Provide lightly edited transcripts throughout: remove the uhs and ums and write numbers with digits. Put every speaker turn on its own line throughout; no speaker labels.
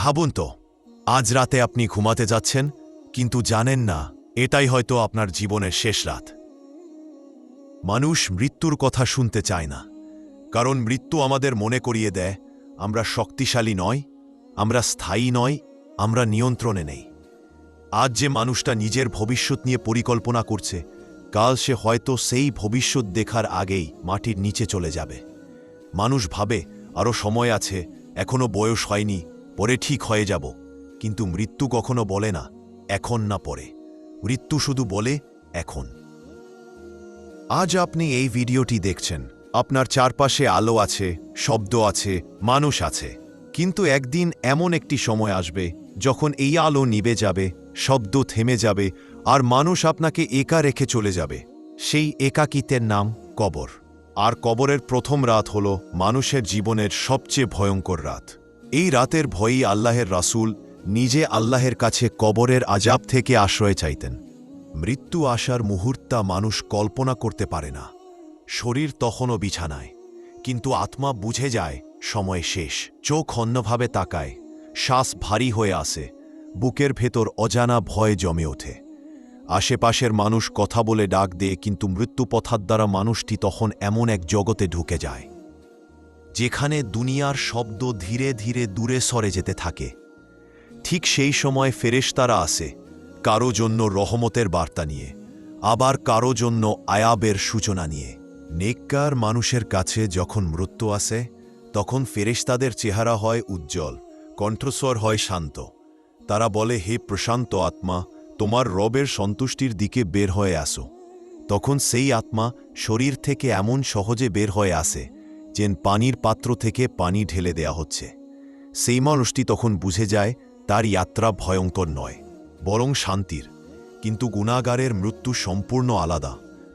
ভাবুন তো, আজ রাতে আপনি ঘুমাতে যাচ্ছেন, কিন্তু জানেন না এটাই হয়তো আপনার জীবনের শেষ রাত। মানুষ মৃত্যুর কথা শুনতে চায় না, কারণ মৃত্যু আমাদের মনে করিয়ে দেয় আমরা শক্তিশালী নই, আমরা স্থায়ী নই, আমরা নিয়ন্ত্রণে নেই। আজ যে মানুষটা নিজের ভবিষ্যৎ নিয়ে পরিকল্পনা করছে, কাল সে হয়তো সেই ভবিষ্যৎ দেখার আগেই মাটির নিচে চলে যাবে। মানুষ ভাবে আরও সময় আছে, এখনো বয়স হয়নি, পরে ঠিক হয়ে যাব, কিন্তু মৃত্যু কখনো বলে না এখন না পরে। মৃত্যু শুধু বলে এখন। আজ আপনি এই ভিডিওটি দেখছেন, আপনার চারপাশে আলো আছে, শব্দ আছে, মানুষ আছে, কিন্তু একদিন এমন একটি সময় আসবে যখন এই আলো নিভে যাবে, শব্দ থেমে যাবে, আর মানুষ আপনাকে একা রেখে চলে যাবে। সেই একাকিত্বের নাম কবর। আর কবরের প্রথম রাত হল মানুষের জীবনের সবচেয়ে ভয়ঙ্কর রাত। এই রাতের ভয়ই আল্লাহের রাসূল নিজে আল্লাহের কাছে কবরের আযাব থেকে আশ্রয় চাইতেন। মৃত্যু আসার মুহূর্তা মানুষ কল্পনা করতে পারে না। শরীর তখনও বিছানায়, কিন্তু আত্মা বুঝে যায় সময় শেষ। চোখ অন্যভাবে তাকায়, শ্বাস ভারী হয়ে আসে, বুকের ভেতর অজানা ভয় জমে ওঠে। আশেপাশের মানুষ কথা বলে ডাক দেয়, কিন্তু মৃত্যুপথার দ্বারা মানুষটি তখন এমন এক জগতে ঢুকে যায় যেখানে দুনিয়ার শব্দ ধীরে ধীরে দূরে সরে যেতে থাকে। ঠিক সেই সময় ফেরেশতারা আসে, কারো জন্য রহমতের বার্তা নিয়ে, আবার কারো জন্য আয়াবের সূচনা নিয়ে। নেককার মানুষের কাছে যখন মৃত্যু আসে, তখন ফেরেশতাদের চেহারা হয় উজ্জ্বল, কণ্ঠস্বর হয় শান্ত। তারা বলে, হে প্রশান্ত আত্মা, তোমার রবের সন্তুষ্টির দিকে বের হয়ে আসো। তখন সেই আত্মা শরীর থেকে এমন সহজে বের হয়ে আসে যেন পানির পাত্র থেকে পানি ঢেলে দেয়া হচ্ছে। সেই মানুষটি তখন বুঝে যায় তার যাত্রা ভয়ঙ্কর নয়, বরং শান্তির। কিন্তু গুনাহগারের মৃত্যু সম্পূর্ণ আলাদা।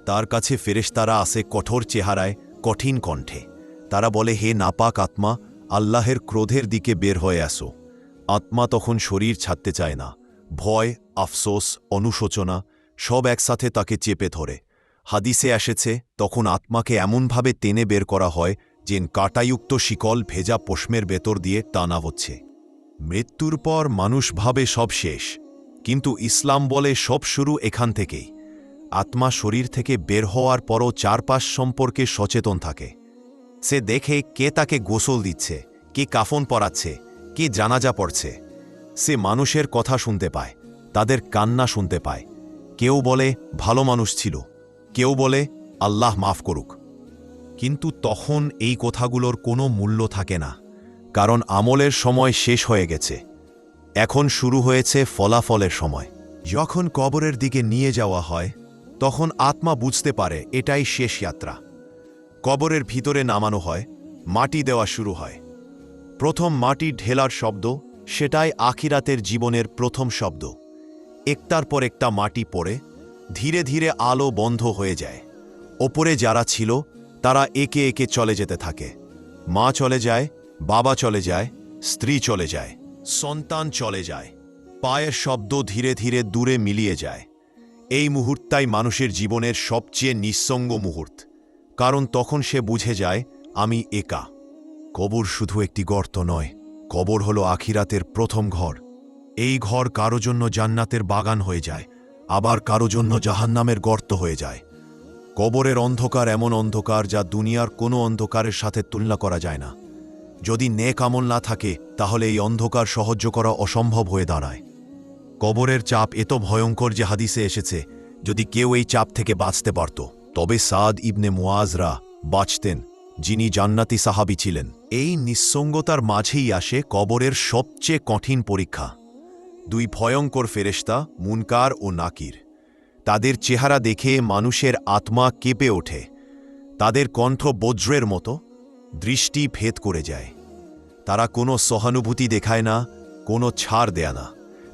তার কাছে ফেরেশতারা আসে কঠোর চেহারায়, কঠিন কণ্ঠে। তারা বলে, হে নাপাক আত্মা, আল্লাহের ক্রোধের দিকে বের হয়ে আসো। আত্মা তখন শরীর ছাড়তে চায় না। ভয়, আফসোস, অনুশোচনা সব একসাথে তাকে চেপে ধরে। হাদিসে এসেছে, তখন আত্মাকে এমনভাবে টেনে বের করা হয় যেন কাঁটাযুক্ত শিকল ভেজা পশমের ভেতর দিয়ে টানা হচ্ছে। মৃত্যুর পর মানুষ ভাবে সব শেষ, কিন্তু ইসলাম বলে সব শুরু এখান থেকেই। আত্মা শরীর থেকে বের হওয়ার পরও চারপাশ সম্পর্কে সচেতন থাকে। সে দেখে কে তাকে গোসল দিচ্ছে, কে কাফন পরাচ্ছে, কে জানাজা পড়ছে। সে মানুষের কথা শুনতে পায়, তাদের কান্না শুনতে পায়। কেউ বলে ভালো মানুষ ছিল, কেউ বলে আল্লাহ মাফ করুক। কিন্তু তখন এই কথাগুলোর কোনো মূল্য থাকে না, কারণ আমলের সময় শেষ হয়ে গেছে। এখন শুরু হয়েছে ফলাফলের সময়। যখন কবরের দিকে নিয়ে যাওয়া হয়, তখন আত্মা বুঝতে পারে এটাই শেষ যাত্রা। কবরের ভিতরে নামানো হয়, মাটি দেওয়া শুরু হয়। প্রথম মাটি ঢেলার শব্দ, সেটাই আখিরাতের জীবনের প্রথম শব্দ। একটার পর একটা মাটি পড়ে ধীরে ধীরে আলো বন্ধ হয়ে যায়। ওপরে যারা ছিল তারা একে একে চলে যেতে থাকে। মা চলে যায়, বাবা চলে যায়, স্ত্রী চলে যায়, সন্তান চলে যায়। পায়ের শব্দ ধীরে ধীরে দূরে মিলিয়ে যায়। এই মুহূর্তটাই মানুষের জীবনের সবচেয়ে নিঃসঙ্গ মুহূর্ত, কারণ তখন সে বুঝে যায় আমি একা। কবর শুধু একটি গর্ত নয়, কবর হলো আখিরাতের প্রথম ঘর। এই ঘর কারো জন্য জান্নাতের বাগান হয়ে যায়, আবার কারো জন্য জাহান্নামের গর্ত হয়ে যায়। কবরের অন্ধকার এমন অন্ধকার যা দুনিয়ার কোনো অন্ধকারের সাথে তুলনা করা যায় না। যদি নেক আমল না থাকে, তাহলে এই অন্ধকার সহ্য করা অসম্ভব হয়ে দাঁড়ায়। কবরের চাপ এত ভয়ঙ্কর যে হাদিসে এসেছে, যদি কেউ এই চাপ থেকে বাঁচতে পারত, তবে সাদ ইবনে মুআজরা বাঁচতেন, যিনি জান্নাতি সাহাবী ছিলেন। এই নিঃসঙ্গতার মাঝেই আসে কবরের সবচেয়ে কঠিন পরীক্ষা। দুই ভয়ঙ্কর ফেরেশতা, মুনকার ও নাকির। তাদের চেহারা দেখে মানুষের আত্মা কেঁপে ওঠে। তাদের কণ্ঠ বজ্রের মতো, দৃষ্টি ভেদ করে যায়। তারা কোনো সহানুভূতি দেখায় না, কোনো ছাড় দেয় না।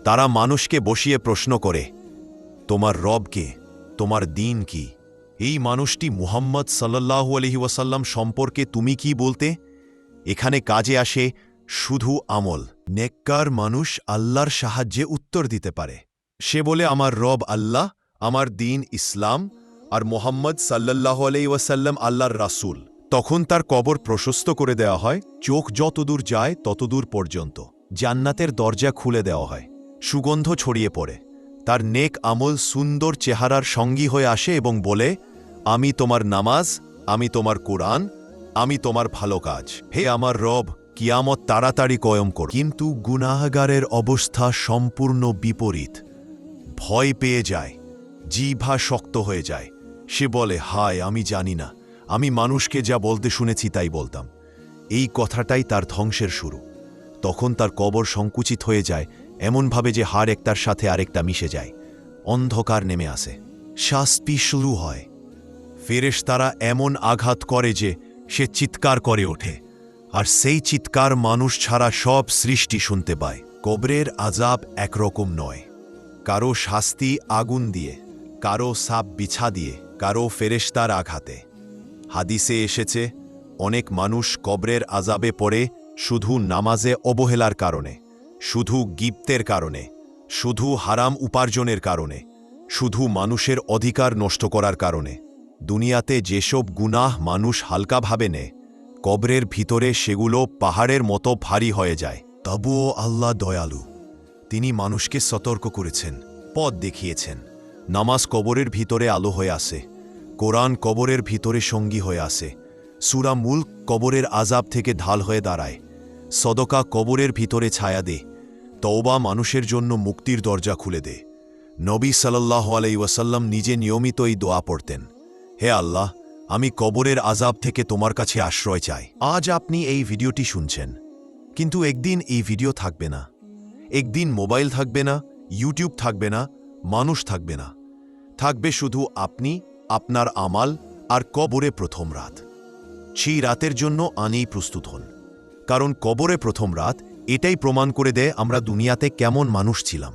তারা মানুষকে বসিয়ে প্রশ্ন করে, তোমার রব কে, তোমার দিন কি? এই মানুষটি মুহাম্মদ সাল্লাল্লাহু আলাইহি ওয়াসাল্লাম সম্পর্কে তুমি কি বলতে? এখানে কাজে আসে শুধু আমল। নেককার মানুষ আল্লাহর সাহায্যে উত্তর দিতে পারে। সে বলে, আমার রব আল্লাহ, আমার দিন ইসলাম, আর মুহাম্মদ সাল্লাল্লাহু আলাইহি ওয়াসাল্লাম আল্লাহর রাসূল। তখন তার কবর প্রশস্ত করে দেওয়া হয়, চোখ যতদূর যায় ততদূর পর্যন্ত। জান্নাতের দরজা খুলে দেওয়া হয়, সুগন্ধ ছড়িয়ে পড়ে। তার নেক আমল সুন্দর চেহারার সঙ্গী হয়ে আসে এবং বলে, আমি তোমার নামাজ, আমি তোমার কোরআন, আমি তোমার ভালো কাজ। হে আমার রব, কিয়ামত তাড়াতাড়ি কয়ম কর। কিন্তু গুনাহগারের অবস্থা সম্পূর্ণ বিপরীত। ভয় পেয়ে যায়, জিহ্বা শক্ত হয়ে যায়। সে বলে, হায়, আমি জানি না, আমি মানুষকে যা বলতে শুনেছি তাই বলতাম। এই কথাটাই তার ধ্বংসের শুরু। তখন তার কবর সংকুচিত হয়ে যায়, এমনভাবে যে হাড় একটার সাথে আরেকটা মিশে যায়। অন্ধকার নেমে আসে, শাস্তি শুরু হয়। ফেরেশতারা এমন আঘাত করে যে সে চিৎকার করে ওঠে, আর সেই চিৎকার মানুষ ছাড়া সব সৃষ্টি শুনতে পায়। কবরের আযাব একরকম নয়। কারো শাস্তি আগুন দিয়ে, কারো সাপ বিছা দিয়ে, কারো ফেরেশতার আঘাতে। হাদিসে এসেছে, অনেক মানুষ কবরের আযাবে পড়ে শুধু নামাজে অবহেলার কারণে, শুধু গিবতের কারণে, শুধু হারাম উপার্জনের কারণে, শুধু মানুষের অধিকার নষ্ট করার কারণে। দুনিয়াতে যেসব গুনাহ মানুষ হালকাভাবে নেয়, কবরের ভিতরে সেগুলো পাহাড়ের মতো ভারী হয়ে যায়। তবুও আল্লাহ দয়ালু। তিনি মানুষকে সতর্ক করেছেন, পথ দেখিয়েছেন। নামাজ কবরের ভিতরে আলো হয়ে আসে, কোরআন কবরের ভিতরে সঙ্গী হয়ে আসে, সূরা মুলক কবরের আযাব থেকে ঢাল হয়ে দাঁড়ায়, সদকা কবরের ভিতরে ছায়া দে, তওবা মানুষের জন্য মুক্তির দরজা খুলে দে। নবী সাল্লাল্লাহু আলাইহি ওয়াসাল্লাম নিজে নিয়মিত এই দোয়া পড়তেন, হে আল্লাহ, আমি কবরের আযাব থেকে তোমার কাছে আশ্রয় চাই। আজ আপনি এই ভিডিওটি শুনছেন, কিন্তু একদিন এই ভিডিও থাকবে না, একদিন মোবাইল থাকবে না, ইউটিউব থাকবে না, মানুষ থাকবে না। থাকবে শুধু আপনি, আপনার আমাল আর কবরে প্রথম রাত। সেই রাতের জন্য আনেই প্রস্তুত হন, কারণ কবরে প্রথম রাত এটাই প্রমাণ করে দেয় আমরা দুনিয়াতে কেমন মানুষ ছিলাম।